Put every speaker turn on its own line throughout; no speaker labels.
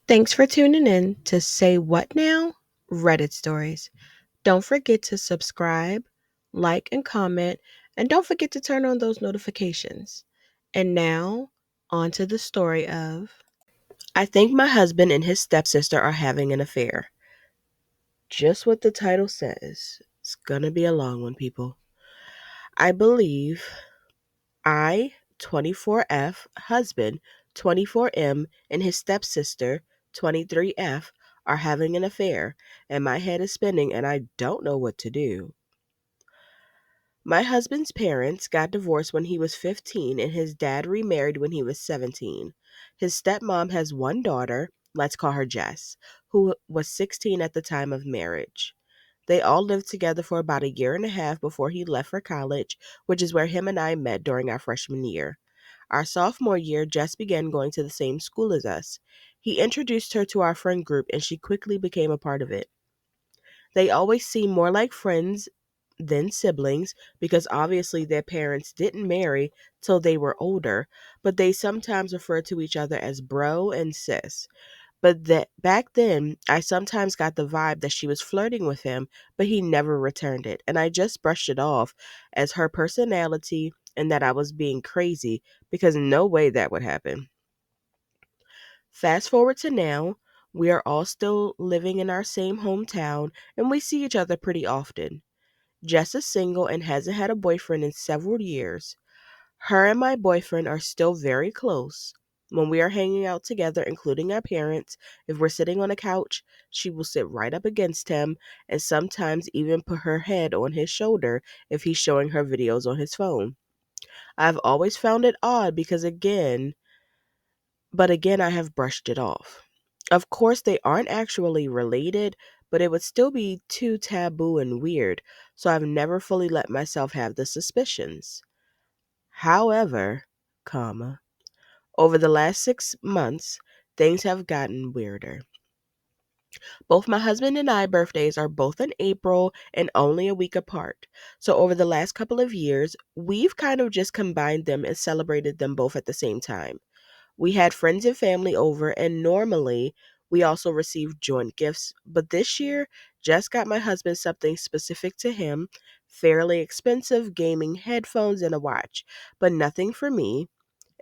Thanks for tuning in to Say What Now? Reddit Stories. Don't forget to subscribe, like, and comment, and don't forget to turn on those notifications. And now, on to the story of I think my husband and his stepsister are having an affair. Just what the title says. It's gonna be a long one, people. I believe I, 24F, husband, 24M, and his stepsister, 23F, are having an affair, and my head is spinning and I don't know what to do. My husband's parents got divorced when he was 15 and his dad remarried when he was 17. His stepmom has one daughter, let's call her Jess, who was 16 at the time of marriage. They all lived together for about a year and a half before he left for college, which is where him and I met during our freshman year. Our sophomore year, Jess began going to the same school as us. He introduced her to our friend group and she quickly became a part of it. They always seemed more like friends than siblings because obviously their parents didn't marry till they were older, but they sometimes referred to each other as bro and sis. But that back then, I sometimes got the vibe that she was flirting with him, but he never returned it, and I just brushed it off as her personality and that I was being crazy because no way that would happen. Fast forward to now, we are all still living in our same hometown and we see each other pretty often. Jess is single and hasn't had a boyfriend in several years. Her and my boyfriend are still very close. When we are hanging out together, including our parents, if we're sitting on a couch, she will sit right up against him and sometimes even put her head on his shoulder if he's showing her videos on his phone. I've always found it odd but again, I have brushed it off. Of course, they aren't actually related, but it would still be too taboo and weird, so I've never fully let myself have the suspicions. However, comma, over the last 6 months, things have gotten weirder. Both my husband and I birthdays are both in April and only a week apart. So over the last couple of years, we've kind of just combined them and celebrated them both at the same time. We had friends and family over, and normally we also receive joint gifts. But this year, Jess got my husband something specific to him, fairly expensive gaming headphones and a watch, but nothing for me.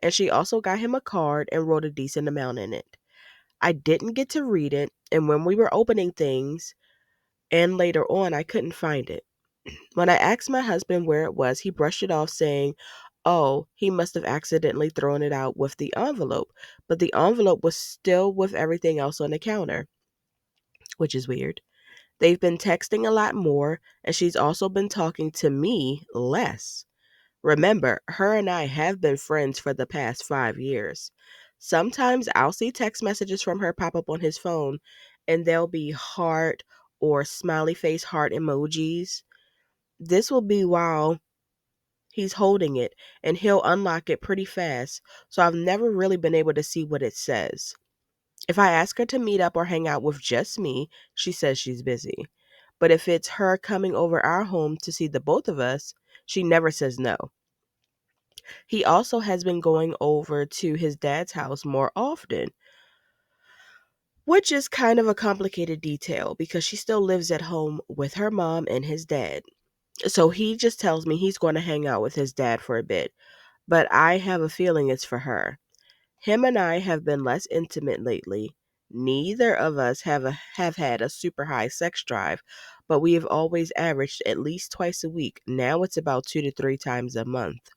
And she also got him a card and wrote a decent amount in it. I didn't get to read it, and when we were opening things and later on, I couldn't find it. When I asked my husband where it was, he brushed it off, saying, "Oh, he must have accidentally thrown it out with the envelope." But the envelope was still with everything else on the counter, which is weird. They've been texting a lot more, and she's also been talking to me less. Remember, her and I have been friends for the past 5 years. Sometimes I'll see text messages from her pop up on his phone, and they'll be heart or smiley face heart emojis. This will be while he's holding it, and he'll unlock it pretty fast, so I've never really been able to see what it says. If I ask her to meet up or hang out with just me, she says she's busy. But if it's her coming over our home to see the both of us, she never says no. He also has been going over to his dad's house more often, which is kind of a complicated detail because she still lives at home with her mom and his dad. So he just tells me he's going to hang out with his dad for a bit, but I have a feeling it's for her. Him and I have been less intimate lately. Neither of us have had a super high sex drive, but we have always averaged at least twice a week. Now it's about 2 to 3 times a month.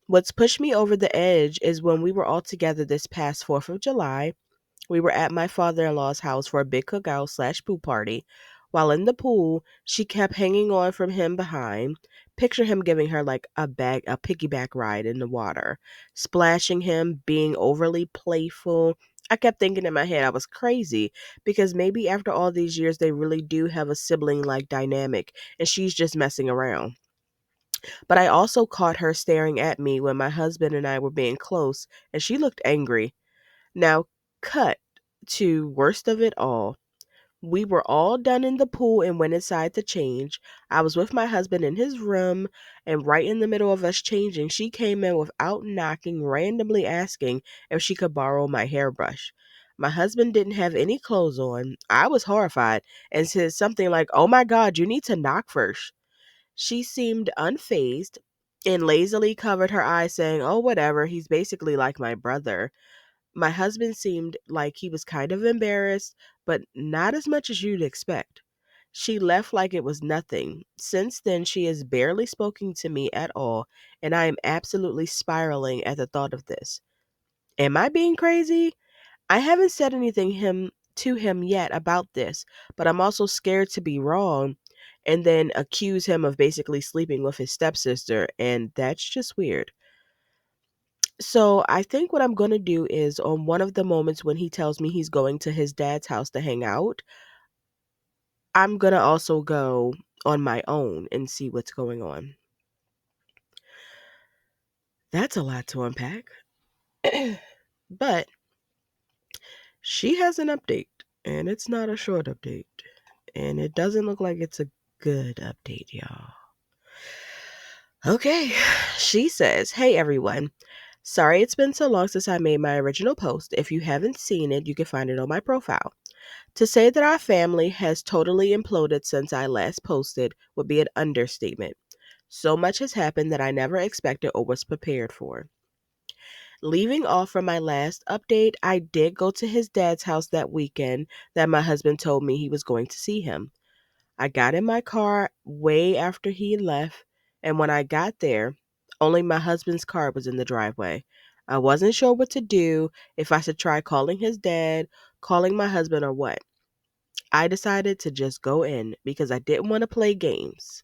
What's pushed me over the edge is when we were all together this past 4th of July. We were at my father in law's house for a big cookout slash pool party. While in the pool, she kept hanging on from him behind. Picture him giving her like a piggyback ride in the water, splashing him, being overly playful. I kept thinking in my head I was crazy because maybe after all these years they really do have a sibling like dynamic and she's just messing around. But I also caught her staring at me when my husband and I were being close and she looked angry. Now, cut to worst of it all. We were all done in the pool and went inside to change. I was with my husband in his room, and right in the middle of us changing, she came in without knocking, randomly asking if she could borrow my hairbrush. My husband didn't have any clothes on. I was horrified and said something like, "Oh my God, you need to knock first." She seemed unfazed and lazily covered her eyes, saying, "Oh, whatever. He's basically like my brother." My husband seemed like he was kind of embarrassed, but not as much as you'd expect. She left like it was nothing. Since then, she has barely spoken to me at all, and I am absolutely spiraling at the thought of this. Am I being crazy? I haven't said anything him to him yet about this, but I'm also scared to be wrong and then accuse him of basically sleeping with his stepsister, and that's just weird. So I think what I'm going to do is on one of the moments when he tells me he's going to his dad's house to hang out, I'm going to also go on my own and see what's going on. That's a lot to unpack. But she has an update, and it's not a short update. And it doesn't look like it's a good update, y'all. Okay, she says, "Hey everyone. Sorry it's been so long since I made my original post. If you haven't seen it, you can find it on my profile. To say that our family has totally imploded since I last posted would be an understatement. So much has happened that I never expected or was prepared for. Leaving off from my last update, I did go to his dad's house that weekend that my husband told me he was going to see him. I got in my car way after he left, and when I got there, only my husband's car was in the driveway. I wasn't sure what to do, if I should try calling his dad, calling my husband, or what. I decided to just go in because I didn't want to play games.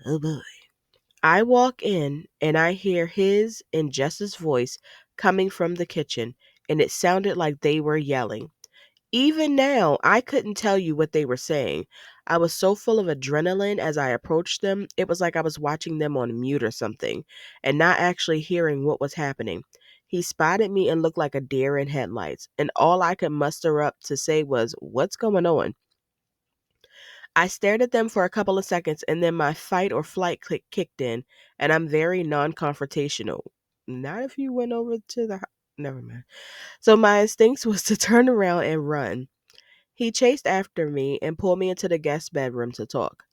Oh boy. I walk in and I hear his and Jess's voice coming from the kitchen, and it sounded like they were yelling. Even now, I couldn't tell you what they were saying. I was so full of adrenaline as I approached them, it was like I was watching them on mute or something, and not actually hearing what was happening. He spotted me and looked like a deer in headlights, and all I could muster up to say was, "What's going on?" I stared at them for a couple of seconds, and then my fight or flight kicked in, and I'm very non confrontational. Not if you went over to the. Never mind. So my instincts was to turn around and run. He chased after me and pulled me into the guest bedroom to talk.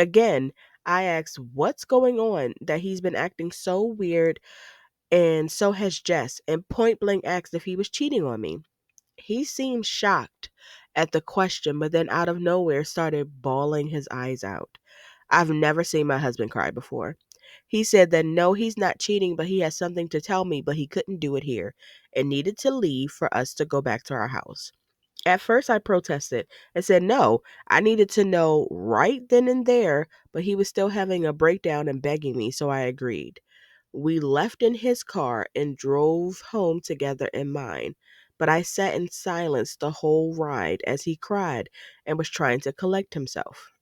Again, I asked what's going on, that he's been acting so weird, and so has Jess, and point blank asked if he was cheating on me. He seemed shocked at the question, but then out of nowhere started bawling his eyes out. I've never seen my husband cry before. He said that no, he's not cheating, but he has something to tell me, but he couldn't do it here and needed to leave for us to go back to our house. At first, I protested and said no, I needed to know right then and there, but he was still having a breakdown and begging me, so I agreed. We left in his car and drove home together in mine, but I sat in silence the whole ride as he cried and was trying to collect himself.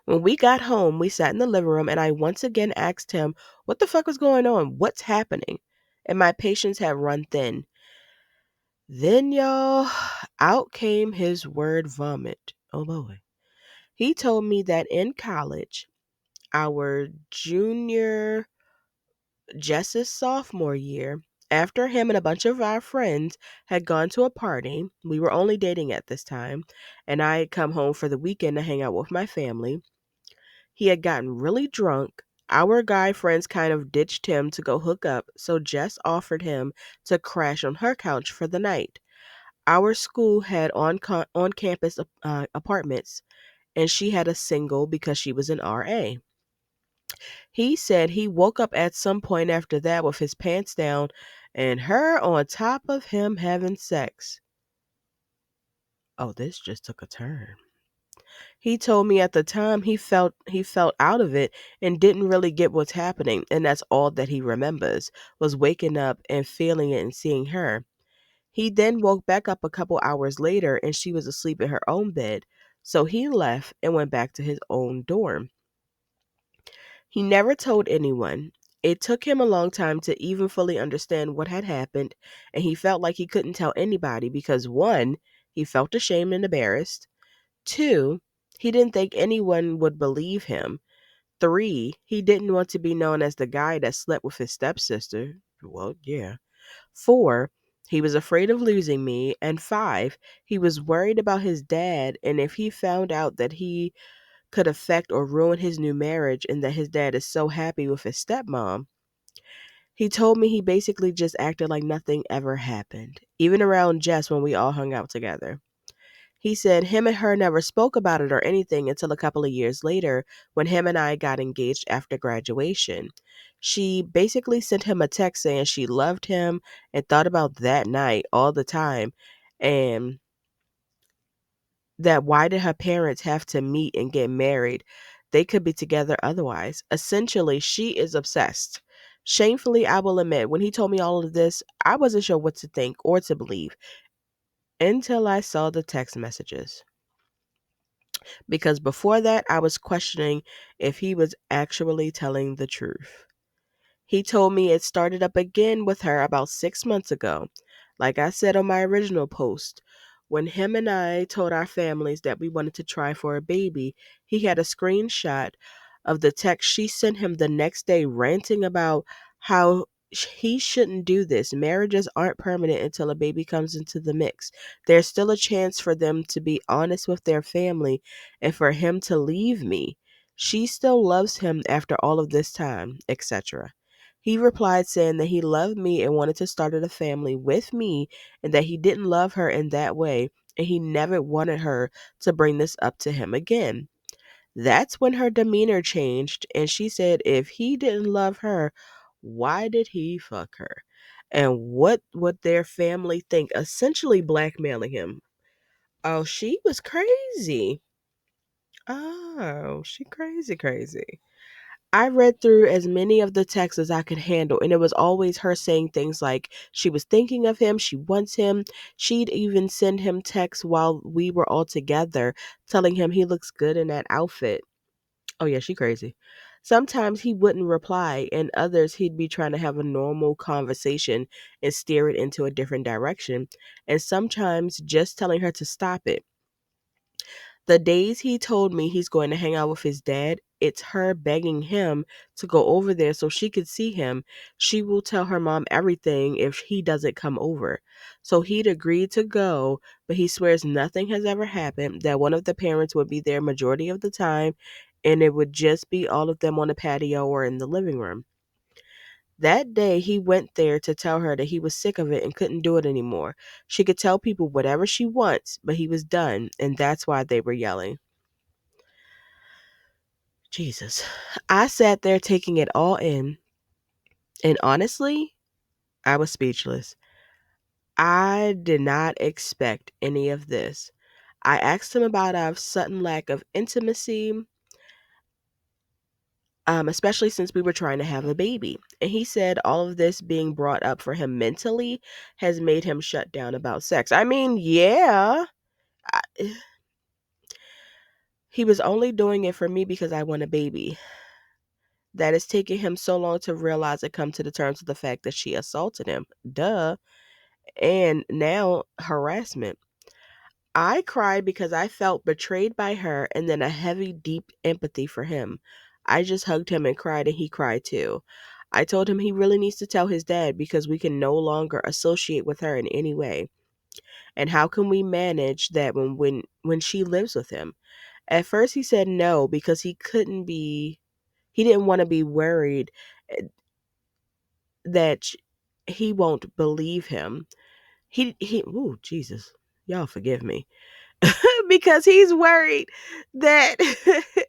When we got home, we sat in the living room and I once again asked him what the fuck was going on? What's happening? And my patience had run thin. Then, y'all, out came his word vomit. Oh boy. He told me that in college, our junior, Jess's sophomore year, after him and a bunch of our friends had gone to a party, we were only dating at this time, and I had come home for the weekend to hang out with my family. He had gotten really drunk. Our guy friends kind of ditched him to go hook up, so Jess offered him to crash on her couch for the night. Our school had on campus apartments, and she had a single because she was an RA. He said he woke up at some point after that with his pants down and her on top of him having sex. Oh, this just took a turn. He told me at the time he felt out of it and didn't really get what's happening, and that's all that he remembers was waking up and feeling it and seeing her. He then woke back up a couple hours later and she was asleep in her own bed. So he left and went back to his own dorm. He never told anyone. It took him a long time to even fully understand what had happened, and he felt like he couldn't tell anybody because one, he felt ashamed and embarrassed. Two, he didn't think anyone would believe him. Three, he didn't want to be known as the guy that slept with his stepsister. Well, yeah. Four, He was afraid of losing me. And 5, he was worried about his dad and if he found out that he could affect or ruin his new marriage and that his dad is so happy with his stepmom. He told me he basically just acted like nothing ever happened, even around Jess when we all hung out together. He said him and her never spoke about it or anything until a couple of years later when him and I got engaged after graduation. She basically sent him a text saying she loved him and thought about that night all the time, and that why did her parents have to meet and get married? They could be together otherwise. Essentially, she is obsessed. Shamefully, I will admit, when he told me all of this, I wasn't sure what to think or to believe until I saw the text messages. Because before that, I was questioning if he was actually telling the truth. He told me it started up again with her about 6 months ago. Like I said on my original post, when him and I told our families that we wanted to try for a baby, he had a screenshot of the text she sent him the next day ranting about how he shouldn't do this. Marriages aren't permanent until a baby comes into the mix. There's still a chance for them to be honest with their family and for him to leave me. She still loves him after all of this time, etc. He replied saying that he loved me and wanted to start a family with me and that he didn't love her in that way and he never wanted her to bring this up to him again. That's when her demeanor changed and she said if he didn't love her, why did he fuck her? And what would their family think? Essentially blackmailing him. Oh, she was crazy. Oh, she crazy, crazy. I read through as many of the texts as I could handle, and it was always her saying things like she was thinking of him, she wants him. She'd even send him texts while we were all together, telling him he looks good in that outfit. Oh, yeah, she crazy. Sometimes he wouldn't reply, and others he'd be trying to have a normal conversation and steer it into a different direction, and sometimes just telling her to stop it. The days he told me he's going to hang out with his dad, it's her begging him to go over there so she could see him. She will tell her mom everything if he doesn't come over. So he'd agreed to go, but he swears nothing has ever happened, that one of the parents would be there majority of the time, and it would just be all of them on the patio or in the living room. That day, he went there to tell her that he was sick of it and couldn't do it anymore. She could tell people whatever she wants, but he was done, and that's why they were yelling. Jesus. I sat there taking it all in, and honestly, I was speechless. I did not expect any of this. I asked him about our sudden lack of intimacy, especially since we were trying to have a baby. And he said all of this being brought up for him mentally has made him shut down about sex. I mean, yeah. I, he was only doing it for me because I want a baby. That is taking him so long to realize and come to the terms with the fact that she assaulted him. Duh. And now harassment. I cried because I felt betrayed by her and then a heavy, deep empathy for him. I just hugged him and cried, and he cried too. I told him he really needs to tell his dad because we can no longer associate with her in any way. And how can we manage that when she lives with him? At first he said no because he didn't want to be worried eh, that he won't believe him. Ooh, Jesus. Y'all forgive me. Because he's worried that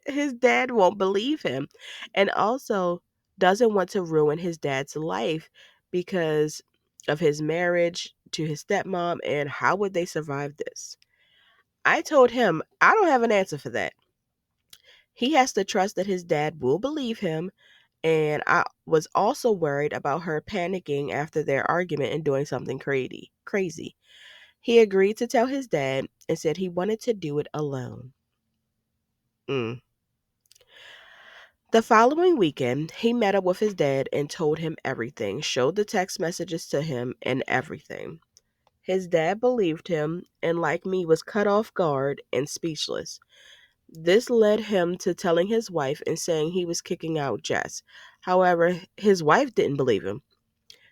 his dad won't believe him and also doesn't want to ruin his dad's life because of his marriage to his stepmom and how would they survive this? I told him I don't have an answer for that. He has to trust that his dad will believe him, and I was also worried about her panicking after their argument and doing something crazy. He agreed to tell his dad and said he wanted to do it alone. Mm. The following weekend, he met up with his dad and told him everything, showed the text messages to him and everything. His dad believed him and, like me, was cut off guard and speechless. This led him to telling his wife and saying he was kicking out Jess. However, his wife didn't believe him.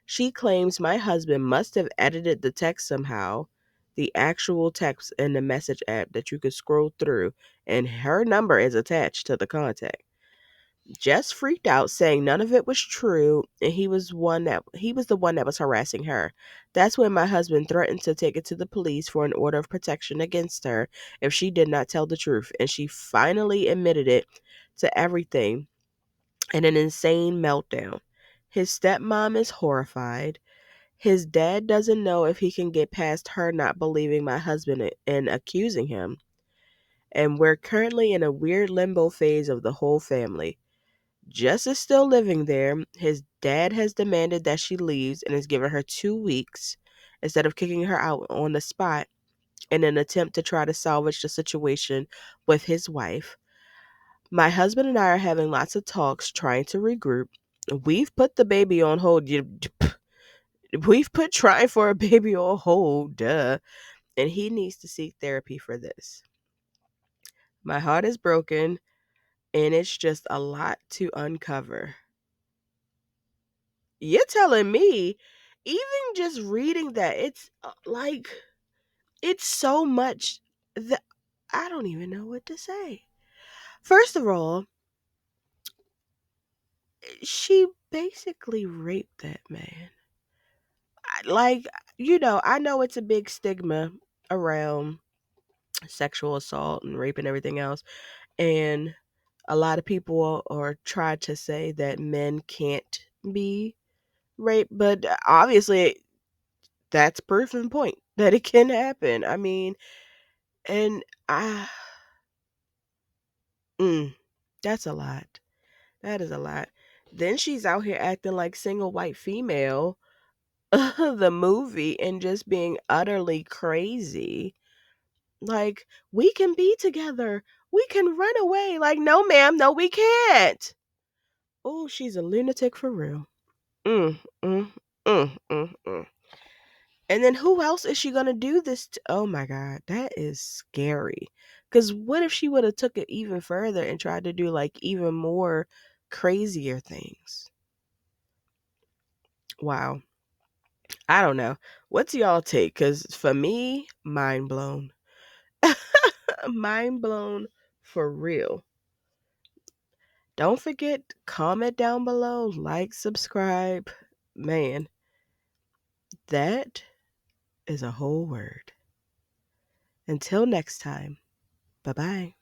She claims my husband must have edited the text somehow, the actual text in the message app that you could scroll through, and her number is attached to the contact. Jess freaked out, saying none of it was true, and he was the one that was harassing her. That's when my husband threatened to take it to the police for an order of protection against her if she did not tell the truth, and she finally admitted it to everything in an insane meltdown. His stepmom is horrified. His dad doesn't know if he can get past her not believing my husband and accusing him. And we're currently in a weird limbo phase of the whole family. Jess is still living there. His dad has demanded that she leaves and has given her 2 weeks instead of kicking her out on the spot in an attempt to try to salvage the situation with his wife. My husband and I are having lots of talks trying to regroup. We've put the baby on hold. We've put trying for a baby on hold, duh. And he needs to seek therapy for this. My heart is broken and it's just a lot to uncover. You're telling me, even just reading that, it's like, it's so much that I don't even know what to say. First of all, she basically raped that man. Like, I know it's a big stigma around sexual assault and rape and everything else. And a lot of people are try to say that men can't be raped, but obviously that's proof and point that it can happen. I mean, and I, mm, that's a lot. That is a lot. Then she's out here acting like single white female, the movie, and just being utterly crazy. Like, we can be together. We can run away. Like, no, ma'am, no, we can't. Oh, she's a lunatic for real. Mm, mm, mm. And then who else is she gonna do this to? Oh my god, that is scary. Cause what if she would have took it even further and tried to do like even more crazier things? Wow. I don't know. What's y'all take? Cause for me, mind blown. Mind blown for real. Don't forget, comment down below, like, subscribe. Man, that is a whole word. Until next time, bye bye.